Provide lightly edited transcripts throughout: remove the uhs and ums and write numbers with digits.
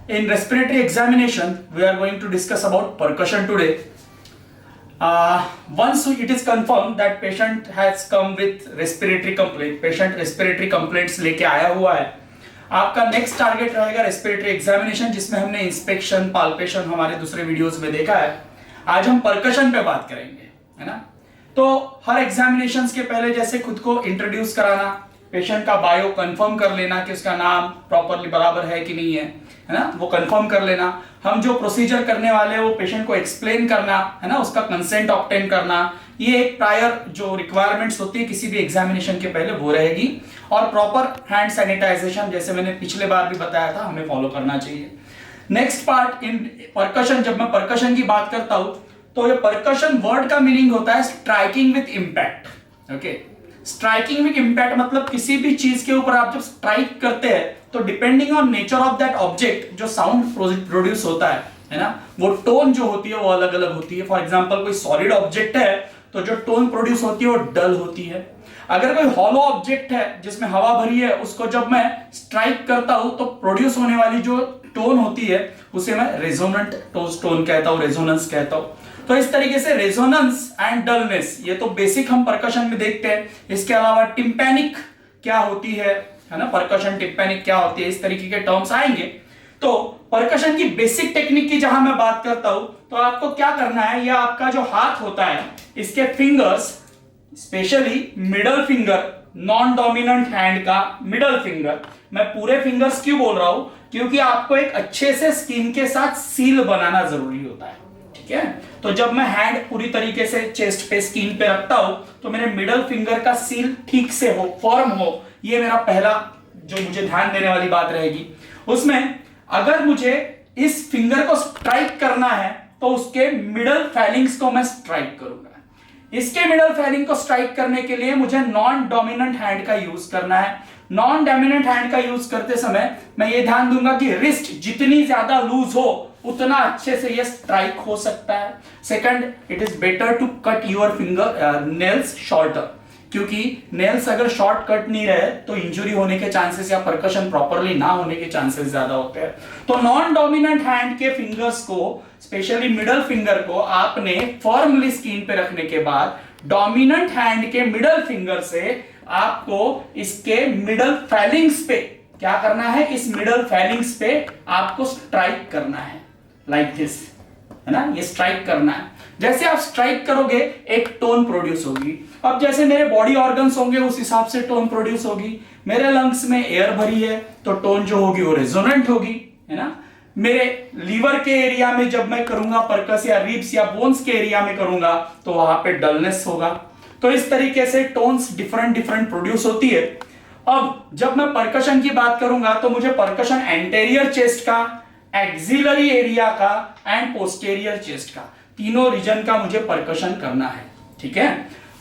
In respiratory examination, we are going to discuss about percussion today. Once it is confirmed that patient has come with respiratory complaint, patient respiratory complaints लेके आया हुआ है, आपका next target रहेगा respiratory examination, जिसमें हमने inspection palpation हमारे दूसरे वीडियोस में देखा है. आज हम परकशन पे बात करेंगे, है ना. तो हर एग्जामिनेशन के पहले जैसे खुद को इंट्रोड्यूस कराना, पेशेंट का बायो कंफर्म कर लेना कि उसका नाम प्रॉपरली बराबर है कि नहीं है ना, वो कंफर्म कर लेना. हम जो प्रोसीजर करने वाले हैं वो पेशेंट को एक्सप्लेन करना, है ना, उसका कंसेंट ऑब्टेन करना. ये एक प्रायर जो रिक्वायरमेंट्स होती है किसी भी एग्जामिनेशन के पहले वो रहेगी. और प्रॉपर हैंड सैनिटाइजेशन, जैसे मैंने पिछले बार भी बताया था, हमें फॉलो करना चाहिए. नेक्स्ट पार्ट इन परकशन, जब मैं परकशन की बात करता हूं तो ये परकशन वर्ड का मीनिंग होता है striking with impact. Okay, striking with impact मतलब किसी भी चीज के ऊपर आप जब स्ट्राइक करते हैं तो depending on nature of that object जो साउंड प्रोड्यूस होता है ना, वो टोन जो होती है वो अलग अलग होती है. फॉर एग्जांपल कोई सॉलिड ऑब्जेक्ट है तो जो टोन प्रोड्यूस होती है वो डल होती है. अगर कोई हॉलो ऑब्जेक्ट है जिसमें हवा भरी है, उसको जब मैं स्ट्राइक करता हूं तो प्रोड्यूस होने वाली जो टोन होती है उसे मैं रेजोनेंट टोन कहता हूं, रेजोनेंस कहता हूं. तो इस तरीके से रेजोनेंस एंड डलनेस ये तो बेसिक हम परकशन में देखते हैं. इसके अलावा टिम्पैनिक क्या होती है ना, परकशन टिम्पैनिक क्या होती है, इस तरीके के टर्म्स आएंगे. तो परकशन की बेसिक टेक्निक की जहां मैं बात करता हूं तो आपको क्या करना है, यह आपका जो हाथ होता है इसके fingers, specially middle finger, non dominant hand का मिडल फिंगर. मैं पूरे फिंगर्स क्यों बोल रहा हूं, क्योंकि आपको एक अच्छे से स्किन के साथ सील बनाना जरूरी होता है. ठीक है, तो जब मैं हैंड पूरी तरीके से चेस्ट पे स्किन पे रखता हूं तो मेरे मिडल फिंगर का सील ठीक से हो, फॉर्म हो. ये मेरा पहला जो मुझे ध्यान देने वाली बात रहेगी. उसमें अगर मुझे इस फिंगर को स्ट्राइक करना है तो उसके मिडल फैलिंग्स को मैं स्ट्राइक करूंगा. इसके मिडल फैलिंग को स्ट्राइक करने के लिए मुझे नॉन डोमिनेंट हैंड का यूज करना है. नॉन डोमिनेंट हैंड का यूज करते समय मैं ये ध्यान दूंगा कि रिस्ट जितनी ज्यादा लूज हो उतना अच्छे से ये स्ट्राइक हो सकता है. Second, it is better to cut your finger nails shorter, क्योंकि नेल्स अगर शॉर्ट कट नहीं रहे तो इंजुरी होने के चांसेस या परकशन प्रॉपरली ना होने के चांसेस ज्यादा होते हैं. तो नॉन डोमिनेंट हैंड के फिंगर्स को, स्पेशली मिडल फिंगर को आपने फर्मली स्किन पे रखने के बाद डोमिनेंट हैंड के मिडल फिंगर से आपको इसके मिडल फैलिंग्स पे क्या करना है, इस मिडल फैलिंग्स पे आपको स्ट्राइक करना है, लाइक दिस, है ना. ये स्ट्राइक करना है. जैसे आप स्ट्राइक करोगे एक टोन प्रोड्यूस होगी. अब जैसे मेरे बॉडी ऑर्गन्स होंगे उस हिसाब से टोन प्रोड्यूस होगी. मेरे लंग्स में एयर भरी है तो टोन जो होगी वो रेजोनेंट होगी, है ना. मेरे लीवर के एरिया में जब मैं करूंगा परकस, या रिब्स या बोन्स के एरिया में करूंगा तो वहां पे डलनेस होगा. तो इस तरीके से टोन्स डिफरेंट डिफरेंट प्रोड्यूस होती है. अब जब मैं परकशन की बात करूंगा तो मुझे परकशन एंटेरियर चेस्ट का, एक्सिलरी एरिया का एंड पोस्टेरियर चेस्ट का, तीनों रीजन का मुझे परकशन करना है. ठीक है,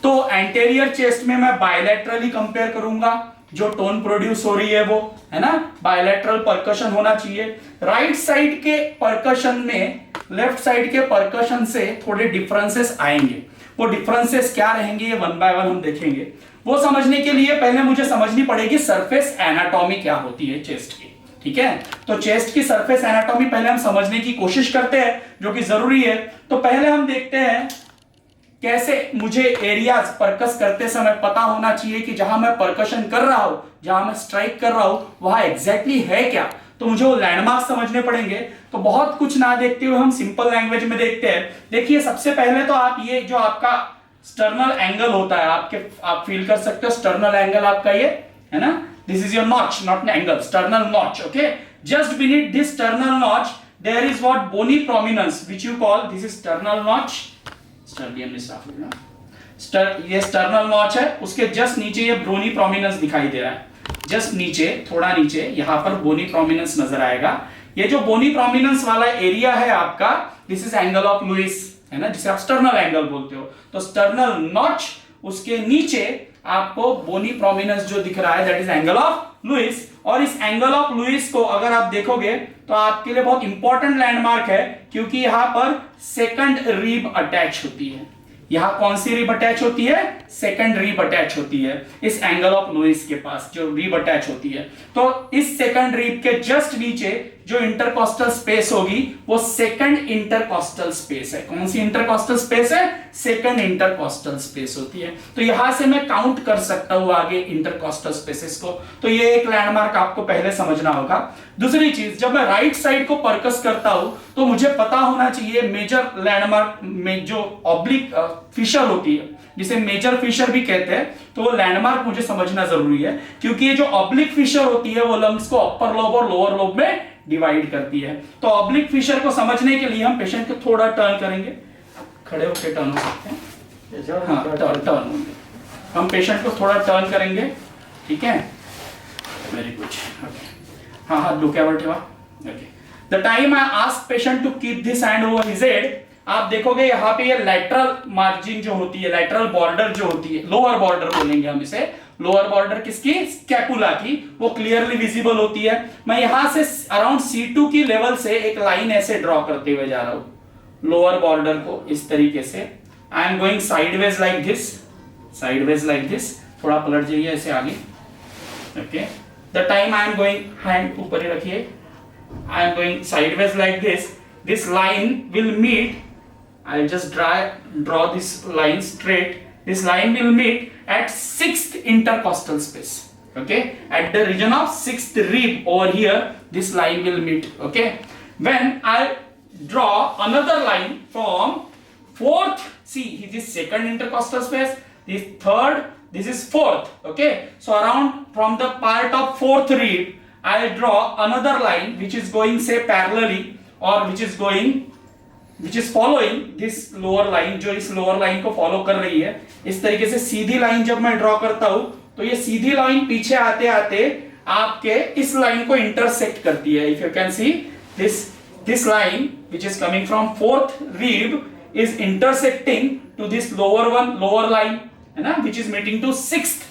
तो एंटेरियर चेस्ट में मैं बायलैटरली कंपेयर करूंगा, जो टोन प्रोड्यूस हो रही है वो, है ना, बायलैटरल परकशन होना चाहिए. राइट साइड के परकशन में लेफ्ट साइड के परकशन से थोड़े डिफरेंसेस आएंगे. वो डिफरेंसेस क्या रहेंगे ये वन बाय वन हम देखेंगे. वो समझने के लिए पहले मुझे समझनी पड़ेगी सरफेस एनाटॉमी क्या होती है चेस्ट की. ठीक है, तो चेस्ट की सरफेस एनाटॉमी पहले हम समझने की कोशिश करते हैं, जो कि जरूरी है. तो पहले हम देखते हैं कैसे मुझे एरियाज परकस करते समय पता होना चाहिए कि जहां मैं परकशन कर रहा हूं, जहां मैं स्ट्राइक कर रहा हूं वहां एग्जैक्टली है क्या. तो मुझे वो लैंडमार्क समझने पड़ेंगे. तो बहुत कुछ ना देखते हुए हम सिंपल लैंग्वेज में देखते हैं. देखिए, सबसे पहले तो आप ये जो आपका स्टर्नल एंगल होता है आप फील कर सकते हो. स्टर्नल एंगल आपका ये है ना, this is your notch, not angle, sternal notch. Okay, just beneath this sternal notch there is what bony prominence which you call, this is sternal notch. ये स्टर्नल नॉच है, उसके जस्ट नीचे ये बोनी prominence दिखाई दे रहा है. जस्ट नीचे, थोड़ा नीचे यहां पर बोनी प्रोमिनेंस नजर आएगा. ये जो बोनी प्रोमिनेंस वाला एरिया है आपका, this is angle of Louis, है ना, जिसे आप स्टर्नल एंगल बोलते हो. तो स्टर्नल नॉच, उसके नीचे आपको बोनी प्रोमिनेंस जो दिख रहा है that is angle of Louis. और इस एंगल ऑफ लुइस को अगर आप देखोगे तो आपके लिए बहुत इंपॉर्टेंट लैंडमार्क है, क्योंकि यहां पर सेकंड रिब अटैच होती है. यहां कौन सी रिब अटैच होती है, सेकंड रिब अटैच होती है इस एंगल ऑफ लुइस के पास, जो रिब अटैच होती है. तो इस सेकंड रिब के जस्ट नीचे जो इंटरकॉस्टल स्पेस होगी वो सेकंड इंटरकॉस्टल स्पेस है। कौन सी इंटरकॉस्टल स्पेस है? सेकंड इंटरकॉस्टल स्पेस होती है। तो यहां से मैं काउंट कर सकता हूं आगे इंटरकॉस्टल स्पेसेस को। तो ये एक लैंडमार्क आपको पहले समझना होगा। दूसरी चीज, जब मैं राइट साइड को परकस करता हूं तो मुझे पता होना चाहिए मेजर लैंडमार्क में जो ऑब्लिक फिशर होती है, जिसे मेजर फिशर भी कहते हैं, तो वो लैंडमार्क मुझे समझना जरूरी है, क्योंकि ये जो ऑब्लिक फिशर होती है वो लंग्स को अपर लोब और लोअर लोब में डिवाइड करती है। तो ऑब्लिक फिशर को समझने के लिए हम पेशेंट को थोड़ा टर्न करेंगे, खड़े होकर टर्न हो सकते हैं। हाँ, टर्न होंगे, हम पेशेंट को थोड़ा टर्न करेंगे, ठीक है, वेरी गुड, ओके। हाँ, हाथ डोक्यावर ठेवा, okay. The time I ask patient to keep this hand over his head, आप देखोगे यहाँ पे ये लैटरल मार्जिन जो होती है, लैटरल बॉर्डर जो होती है, लोअर बॉर्डर बोलेंगे हम इसे, लोअर बॉर्डर किसकी? स्कैपुला की, वो क्लियरली विजिबल होती है। मैं यहां से अराउंड C2 की लेवल से एक लाइन ऐसे ड्रॉ करते हुए जा रहा हूं लोअर बॉर्डर को, इस तरीके से। I am going sideways like this, sideways like this, थोड़ा पलट जाइए ऐसे आगे, okay. The time I am going, hand ऊपर ही रखिए, I am going sideways like this, this line will meet, I'll just draw this line straight. This line will meet at 6th intercostal space. Okay, at the region of 6th rib over here, this line will meet. Okay, when I draw another line from 4th, see this is second intercostal space, this third, this is 4th. Okay, so around from the part of 4th rib, I'll draw another line which is going say parallelly, or which is following this lower line, जो इस lower line को follow कर रही है। इस तरीके से सीधी line जब मैं ड्रॉ करता हूं तो ये सीधी लाइन पीछे आते आते आपके इस लाइन को इंटरसेक्ट करती है। If you can see this line which is coming from 4th rib is intersecting to this lower line, है ना, which is meeting to 6th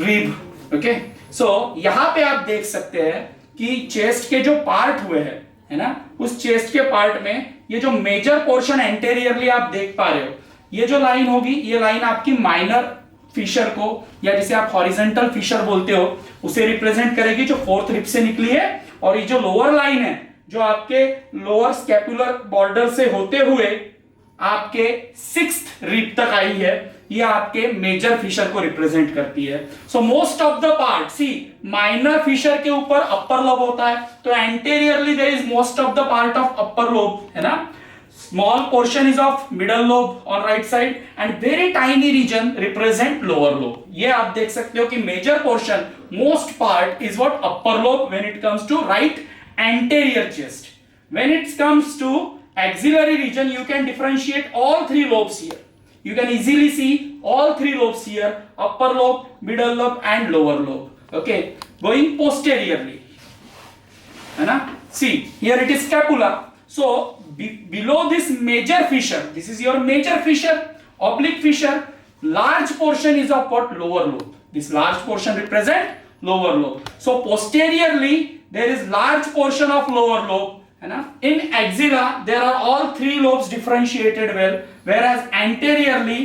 rib. Okay, so यहाँ पे आप देख सकते हैं कि चेस्ट के जो पार्ट हुए हैं, है ना, उस चेस्ट के पार्ट में ये जो मेजर पोर्शन एंटेरियरली आप देख पा रहे हो, ये जो लाइन होगी, ये लाइन आपकी माइनर फिशर को, या जिसे आप हॉरिजॉन्टल फिशर बोलते हो, उसे रिप्रेजेंट करेगी, जो 4th रिब से निकली है। और ये जो लोअर लाइन है, जो आपके लोअर स्कैपुलर बॉर्डर से होते हुए आपके 6th रिब तक आई है, ये आपके मेजर फिशर को रिप्रेजेंट करती है। So most of the part, see minor fissure के ऊपर अपर लोब होता है, तो anteriorly there is most of the part of upper lobe, है ना। Small portion is of middle lobe on right side and very tiny region represent lower lobe. ये आप देख सकते हो कि major portion, most part is what upper lobe when it comes to right anterior chest. When it comes to axillary region, you can differentiate all three lobes here. You can easily see all three lobes here: upper lobe, middle lobe and lower lobe. Okay, going posteriorly, है ना, see here it is scapula. So below this major fissure, this is your major fissure, oblique fissure, large portion is of what? Lower lobe. This large portion represent lower lobe. So posteriorly there is large portion of lower lobe, है ना। In axilla there are all three lobes differentiated well, whereas anteriorly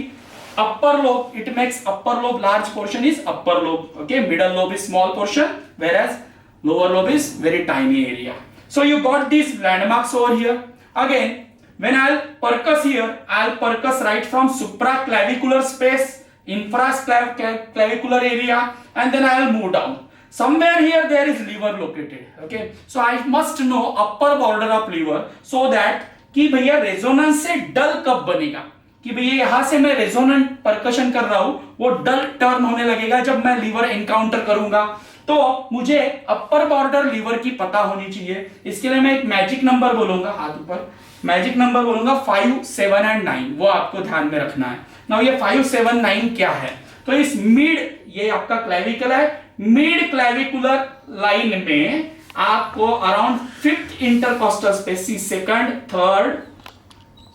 upper lobe, it makes upper lobe large portion is upper lobe, okay, middle lobe is small portion, whereas lower lobe is very tiny area. So you got these landmarks over here. Again, when I'll percuss here, I'll percuss right from supraclavicular space, infraclavicular area, and then I'll move down. Somewhere here there is liver located. Okay, so I must know upper border of liver so that कि भैया resonance से डल कब बनेगा, कि भैया यहां से मैं रेजोनेंट परकशन कर रहा हूं, वो डल टर्न होने लगेगा जब मैं लिवर एनकाउंटर करूंगा। तो मुझे अपर बॉर्डर लिवर की पता होनी चाहिए। इसके लिए मैं एक मैजिक नंबर बोलूंगा, हाथ ऊपर, मैजिक नंबर बोलूंगा 5, 7 एंड 9, वो आपको ध्यान में रखना है। नाउ ये 5, 7, 9 क्या है? तो इस मिड, ये आपका क्लेविकल है, मिड क्लेविकुलर लाइन में आपको around 5th intercostal space, second, third,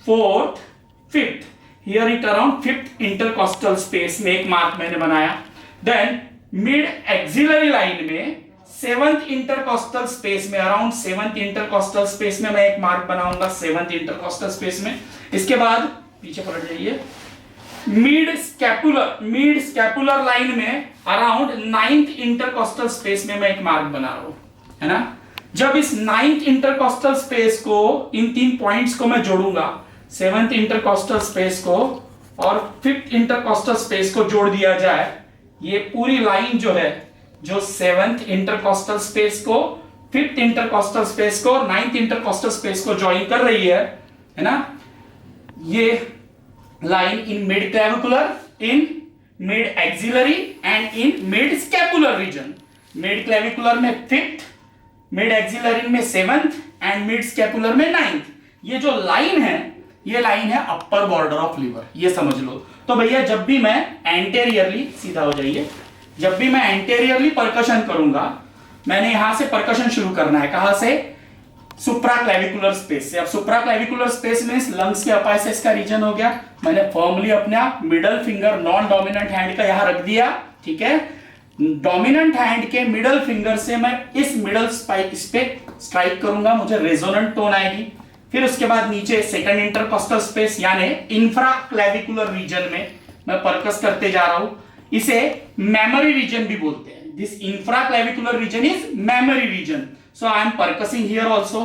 4th, 5th, here it around 5th intercostal space में एक मार्क मैंने बनाया। देन मिड एक्सिलरी लाइन में 7th इंटरकॉस्टल स्पेस में, अराउंड 7th इंटरकॉस्टल स्पेस में मैं एक मार्क बनाऊंगा, 7th इंटरकॉस्टल स्पेस में। इसके बाद पीछे पलट जाइए, मिड स्कैपुलर लाइन में अराउंड 9th इंटरकॉस्टल स्पेस में मैं एक मार्क बना रहा हूं, है ना। जब इस 9th इंटरकॉस्टल स्पेस को, इन 3 पॉइंट्स को मैं जोड़ूंगा, 7th इंटरकॉस्टल स्पेस को और 5th इंटरकॉस्टल स्पेस को जोड़ दिया जाए, ये पूरी लाइन जो है, जो 7th इंटरकॉस्टल स्पेस को, 5th इंटरकॉस्टल स्पेस को और 9th इंटरकॉस्टल स्पेस को ज्वाइन कर रही है ना, ये line in mid clavicular, in mid axillary and in mid scapular region. Mid clavicular में 5th, मिड एक्सिलरी में 7th एंड मिड स्कैपुलर में 9th। ये जो लाइन है, ये लाइन है अपर बॉर्डर ऑफ लीवर, ये समझ लो। तो भैया जब भी मैं एंटेरियरली, सीधा हो जाइए, जब भी मैं एंटेरियरली परकशन करूंगा, मैंने यहां से परकशन शुरू करना है, कहां से? सुप्रा क्लेविकुलर स्पेस से। अब सुप्रा क्लेविकुलर स्पेस में लंग्स के अपाइसेस का रीजन हो गया, मैंने फर्मली अपना middle finger non dominant hand का यहां रख दिया, ठीक है। डोमिनेंट हैंड के मिडल फिंगर से मैं इस मिडल स्पाइक पे स्ट्राइक करूंगा, मुझे रेजोनेंट टोन आएगी। फिर उसके बाद नीचे सेकंड इंटरकॉस्टल स्पेस यानी इंफ्रा क्लेविकुलर रीजन में मैं परकस करते जा रहा हूं, इसे मेमोरी रीजन भी बोलते हैं। This infraclavicular region is memory region, so I am percussing here also.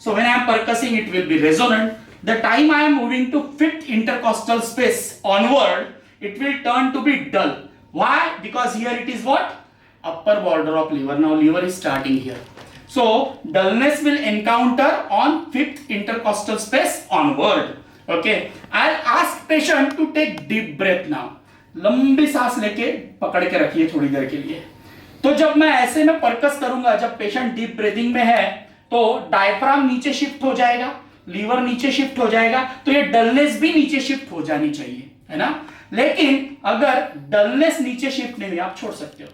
So when I am percussing, it will be resonant. The time I am moving to 5th intercostal space onward, it will turn to be dull. Why? Because here it is what? Upper border of liver. Now liver is starting here. So dullness will encounter on 5th intercostal space onward. Okay. I'll ask patient to take deep breath now. लंबी सांस लेके पकड़ के रखिए थोड़ी देर के लिए। तो जब मैं ऐसे में परकस करूंगा, जब पेशेंट डीप ब्रीथिंग में है, तो डायफ्राम नीचे शिफ्ट हो जाएगा, लीवर नीचे शिफ्ट हो जाएगा, तो ये डलनेस भी नीचे शिफ्ट हो जानी चाहिए, है ना। लेकिन अगर डलनेस नीचे शिफ्ट नहीं हुई, आप छोड़ सकते हो,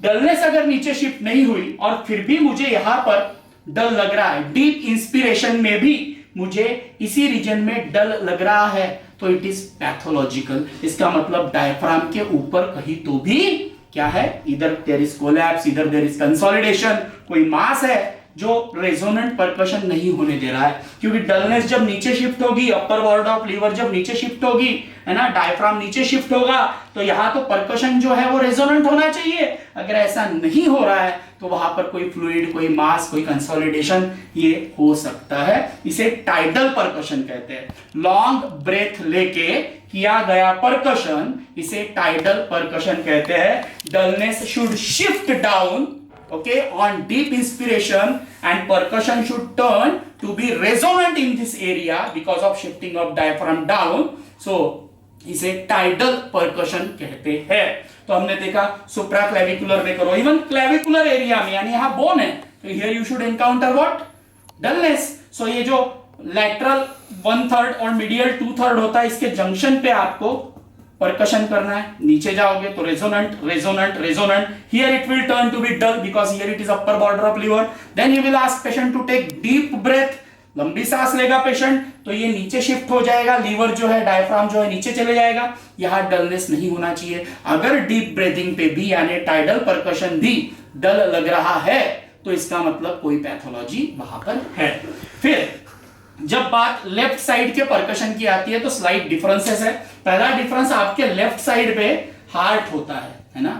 डलनेस अगर नीचे शिफ्ट नहीं हुई और फिर भी मुझे यहां पर डल लग रहा है, डीप इंस्पिरेशन में भी मुझे इसी रीजन में डल लग रहा है, तो इट इज पैथोलॉजिकल। इसका मतलब डायफ्राम के ऊपर कहीं तो भी क्या है, इधर देयर इज कोलैप्स, इधर देयर इज कंसोलिडेशन, कोई मास है जो रेजोनेंट परकशन नहीं होने दे रहा है। क्योंकि डलनेस जब नीचे शिफ्ट होगी, अपर बॉर्डर ऑफ लीवर जब नीचे शिफ्ट होगी, है ना, डायफ्राम नीचे शिफ्ट होगा, तो यहां तो परकशन जो है वो रेजोनेंट होना चाहिए। अगर ऐसा नहीं हो रहा है तो वहां पर कोई फ्लूइड, कोई मास, कोई कंसोलिडेशन ये हो सकता है। इसे टाइडल परकशन कहते हैं। लॉन्ग ब्रेथ लेके किया गया परकशन, इसे टाइडल परकशन कहते हैं। Dullness should shift down, okay, on deep inspiration, and percussion should turn to be resonant in this area because of shifting of diaphragm down. So इसे tidal percussion कहते हैं। तो हमने देखा सुप्रा क्लेविकुलर में करो, इवन क्लेविकुलर एरिया में, यानी यहां बोन है, तो here you should encounter what? Dullness. So ये जो लैटरल 1/3 और मीडियल 2/3 होता है, इसके जंक्शन पे आपको परकशन करना है। नीचे जाओगे तो resonant, resonant, resonant, here it will turn to be dull because here it is upper border of liver. Then you will ask patient to take deep breath, लंबी सांस लेगा पेशेंट, तो ये नीचे शिफ्ट हो जाएगा, लीवर जो है, डायफ्राम जो है नीचे चले जाएगा, यहां डलनेस नहीं होना चाहिए। अगर डीप ब्रीथिंग पे भी यानी टाइडल परकशन भी डल लग रहा है, तो इसका मतलब कोई पैथोलॉजी वहां पर है। फिर जब बात लेफ्ट साइड के परकशन की आती है तो स्लाइट डिफरेंसेस है। पहला डिफरेंस, आपके लेफ्ट साइड पे हार्ट होता है ना,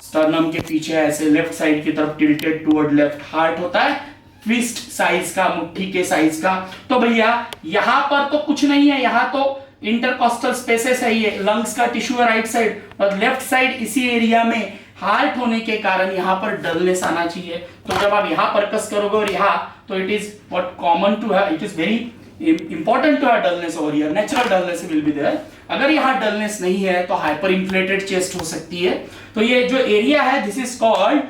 स्टर्नम के पीछे ऐसे लेफ्ट साइड की तरफ टिल्टेड टुवर्ड लेफ्ट हार्ट होता है, फिस्ट साइज का, मुट्ठी के साइज का। तो भैया यहां पर तो कुछ नहीं है, यहां तो इंटरकॉस्टल स्पेसेस है, ये लंग्स का टिश्यू है राइट साइड, और लेफ्ट साइड इसी एरिया में हार्ट होने के कारण यहां पर डलनेस आना चाहिए। तो जब आप यहां परकस करोगे और यहां, तो it is what common to है, it is very important to have dullness over here, natural dullness will be there. अगर यहां डलनेस नहीं है तो हाइपर इन्फ्लेटेड चेस्ट हो सकती है। तो ये जो एरिया है, this is called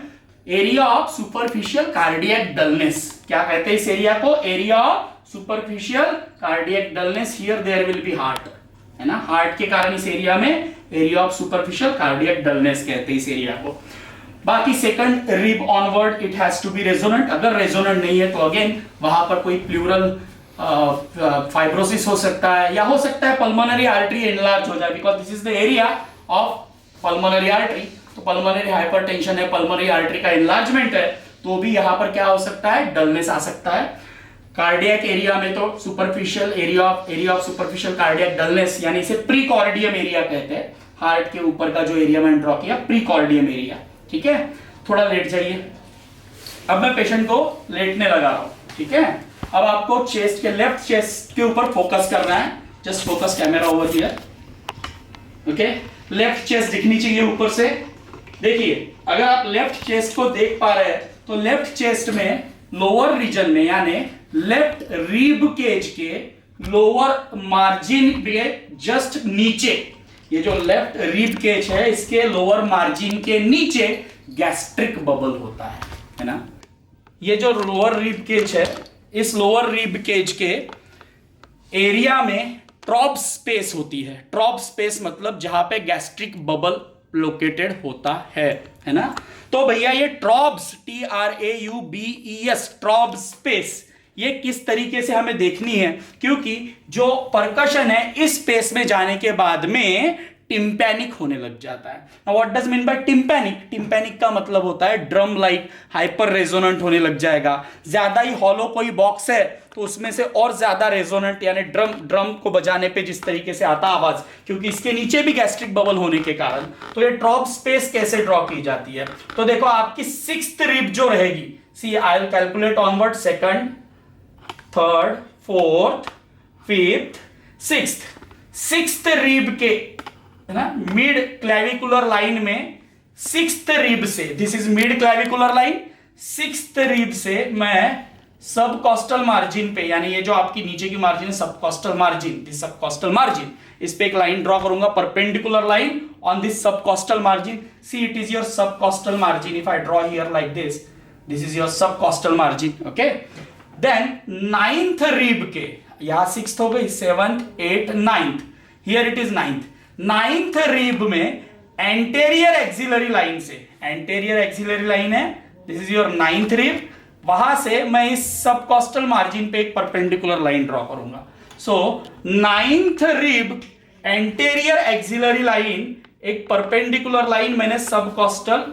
area of superficial cardiac dullness. क्या कहते हैं इस एरिया को? Area of superficial cardiac dullness. Here there will be heart, है ना, हार्ट के कारण इस एरिया में area of superficial cardiac dullness कहते हैं इस एरिया को। बाकी second rib onward it has to be resonant. अगर रेजोनेंट नहीं है तो अगेन वहां पर कोई प्लूरल फाइब्रोसिस हो सकता है, या हो सकता है पल्मोनरी आर्टरी एनलार्ज हो जाए, because this is the area of pulmonary artery. तो पल्मोनरी हाइपरटेंशन है, पल्मोनरी आर्टरी का एनलार्जमेंट है, तो भी यहां पर क्या हो सकता है? डलनेस आ सकता है। कार्डियक एरिया में तो superficial area of superficial cardiac dullness, यानी इसे प्रीकॉर्डियम एरिया कहते हैं। हार्ट के ऊपर का जो एरिया मैंने ड्रॉ किया, प्रीकॉर्डियम एरिया, ठीक है। थोड़ा लेट जाइए। अब मैं पेशेंट को लेटने लगा रहा हूं, ठीक है। अब आपको चेस्ट के, लेफ्ट चेस्ट के ऊपर फोकस करना है। Just focus camera over here, okay. Left chest दिखनी चाहिए ऊपर से। देखिए, अगर आप लेफ्ट चेस्ट को देख पा रहे हैं तो लेफ्ट चेस्ट में लोअर रीजन में, यानी लेफ्ट रीब केज के लोअर मार्जिन के जस्ट नीचे, ये जो लेफ्ट रीब केज है इसके लोअर मार्जिन के नीचे गैस्ट्रिक बबल होता है ना। ये जो लोअर रीब केज है, इस लोअर रीब केज के एरिया में ट्रॉप स्पेस होती है। ट्रॉप स्पेस मतलब जहां पे गैस्ट्रिक बबल लोकेटेड होता है ना। तो भैया ये ट्रॉब्स, TRAUBES, ट्रॉब स्पेस, ये किस तरीके से हमें देखनी है, क्योंकि जो परकशन है इस स्पेस में जाने के बाद में टिम्पैनिक होने लग जाता है। What does mean by tympanic? Tympanic का मतलब होता है ड्रम लाइक हाइपर रेजोनेंट होने लग जाएगा। ज्यादा ही हॉलो कोई बॉक्स है तो उसमें से और ज्यादा रेजोनेंट, यानी ड्रम को बजाने पे जिस तरीके से आता आवाज, क्योंकि इसके नीचे भी गैस्ट्रिक बबल होने के कारण। तो ये ट्रॉप स्पेस कैसे ड्रॉ की जाती है? तो देखो, आपकी 6th रिब जो रहेगी, see I will calculate onward, 2nd, 3rd, 4th, 5th, 6th rib के, है ना, मिड क्लैविकुलर लाइन में 6th रिब से, this is mid clavicular line, 6th rib से मैं सब कॉस्टल मार्जिन पे, यानी ये जो आपकी नीचे की मार्जिन है subcostal margin, this subcostal margin, इस पे एक लाइन ड्रॉ करूंगा, perpendicular line on this subcostal margin. See it is your subcostal margin. If I draw here like this is your subcostal margin, okay. Then 9th rib के, यहां 6th हो गई, 7th, 8th, 9th, here it is 9th rib में anterior axillary line से, anterior axillary line है, this is your 9th rib, वहां से मैं इस सब कॉस्टल मार्जिन पे एक परपेंडिकुलर लाइन ड्रॉ करूंगा। सो 9th rib anterior axillary line, एक परपेंडिकुलर लाइन मैंने सब कॉस्टल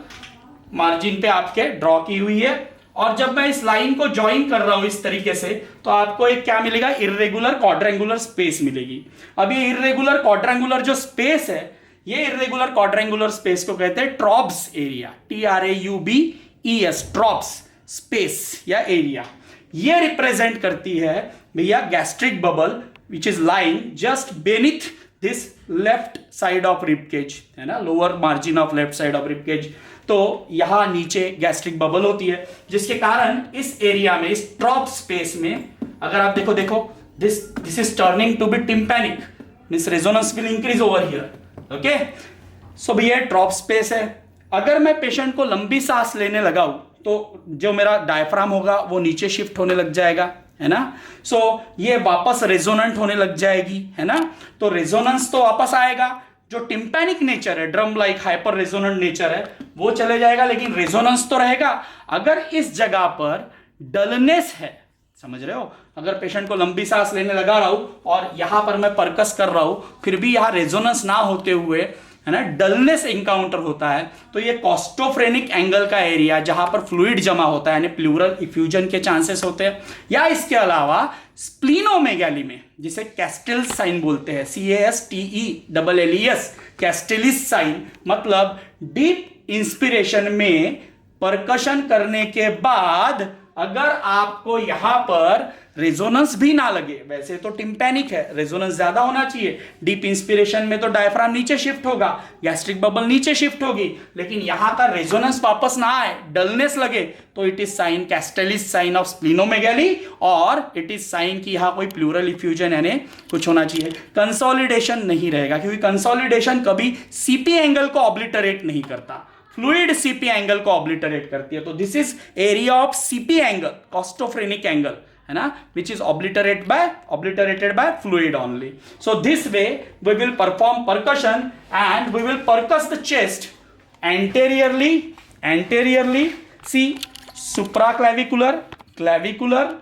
मार्जिन पे आपके ड्रॉ की हुई है। और जब मैं इस लाइन को ज्वाइन कर रहा हूं इस तरीके से, तो आपको एक क्या मिलेगा? इर्रेगुलर क्वाड्रेंगुलर स्पेस मिलेगी। अब ये इर्रेगुलर क्वाड्रेंगुलर जो स्पेस है, ये इर्रेगुलर क्वाड्रेंगुलर स्पेस को कहते हैं Traube's area, TRAUBES, Traube's space या एरिया। ये रिप्रेजेंट करती है भैया gastric bubble which is lying just beneath this left side of rib cage, है ना, lower margin of left side of rib cage. तो यहां नीचे गैस्ट्रिक बबल होती है, जिसके कारण इस एरिया में, इस ट्रॉप स्पेस में, अगर आप देखो this is turning to be tympanic, this resonance will increase over here, okay. So भैया ट्रॉप स्पेस है। अगर मैं पेशेंट को लंबी सांस लेने लगाऊं तो जो मेरा डायफ्राम होगा वो नीचे शिफ्ट होने लग जाएगा, है ना। सो ये वापस रेजोनेंट होने लग जाएगी, है ना। तो रेजोनेंस तो वापस आएगा, जो टिम्पैनिक नेचर है, drum like hyper resonant nature है, वो चले जाएगा, लेकिन रेजोनेंस तो रहेगा। अगर इस जगह पर डलनेस है, समझ रहे हो, अगर पेशेंट को लंबी सांस लेने लगा रहा हूं और यहां पर मैं परकस कर रहा हूं, फिर भी यहां रेजोनेंस ना होते हुए, है ना, डलनेस इंकाउंटर होता है, तो ये कॉस्टोफ्रेनिक एंगल का एरिया जहां पर फ्लूइड जमा होता है, यानी प्लूरल इफ्यूजन के चांसेस होते हैं। या इसके अलावा स्प्लीनोमेगैली में, जिसे कैस्टेल्स साइन बोलते हैं, CASTELLES, कैस्टेलिस साइन, मतलब डीप इंस्पिरेशन में परकशन करने के बाद अगर आपको यहां पर रेजोनेंस भी ना लगे, वैसे तो टिम्पैनिक है, रेजोनेंस ज्यादा होना चाहिए, डीप इंस्पिरेशन में तो डायफ्राम नीचे शिफ्ट होगा, गैस्ट्रिक बबल नीचे शिफ्ट होगी, लेकिन यहां का रेजोनेंस वापस ना आए, डलनेस लगे, तो it is sign Castell's sign of splenomegaly, और इट इज साइन कि यहां कोई प्लूरल इफ्यूजन यानी कुछ होना चाहिए। कंसोलिडेशन नहीं रहेगा, क्योंकि कंसोलिडेशन कभी सीपी एंगल को ऑब्लिटरेट नहीं करता, फ्लूइड सीपी एंगल को ऑब्लिटरेट करती है। तो this is area of CP angle, costophrenic angle, है ना, which is obliterated by fluid only. So this way we will perform percussion and we will percuss the chest anteriorly, see, supraclavicular, clavicular,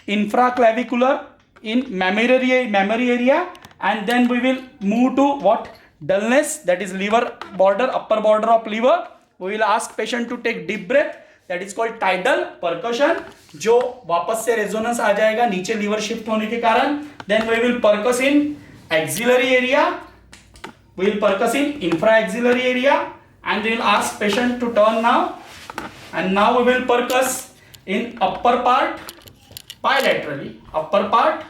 infraclavicular, in mammary area, and then we will move to what? Dullness, that is liver border, upper border of liver. We will ask patient to take deep breath, that is called tidal percussion, जो वापस से resonance आ जाएगा नीचे liver shift होने के कारण. Then we will percuss in axillary area, we will percuss in infra-axillary area, and we will ask patient to turn now, and now we will percuss in upper part bilaterally, upper part,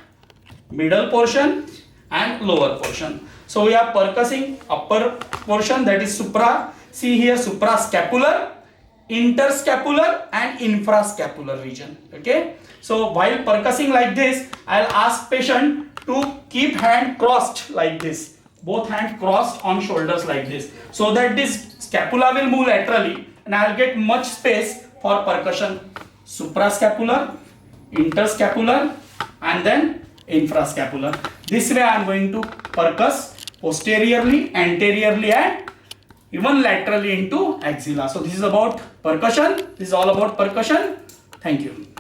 middle portion and lower portion. So we are percussing upper portion, that is supra, see here, suprascapular, interscapular and infrascapular region. Okay, so while percussing like this, I'll ask patient to keep hand crossed like this, both hands crossed on shoulders like this, so that this scapula will move laterally and I'll get much space for percussion. Suprascapular, interscapular and then infrascapular. This way I am going to percuss posteriorly, anteriorly and even laterally into axilla. So this is about percussion. This is all about percussion. Thank you.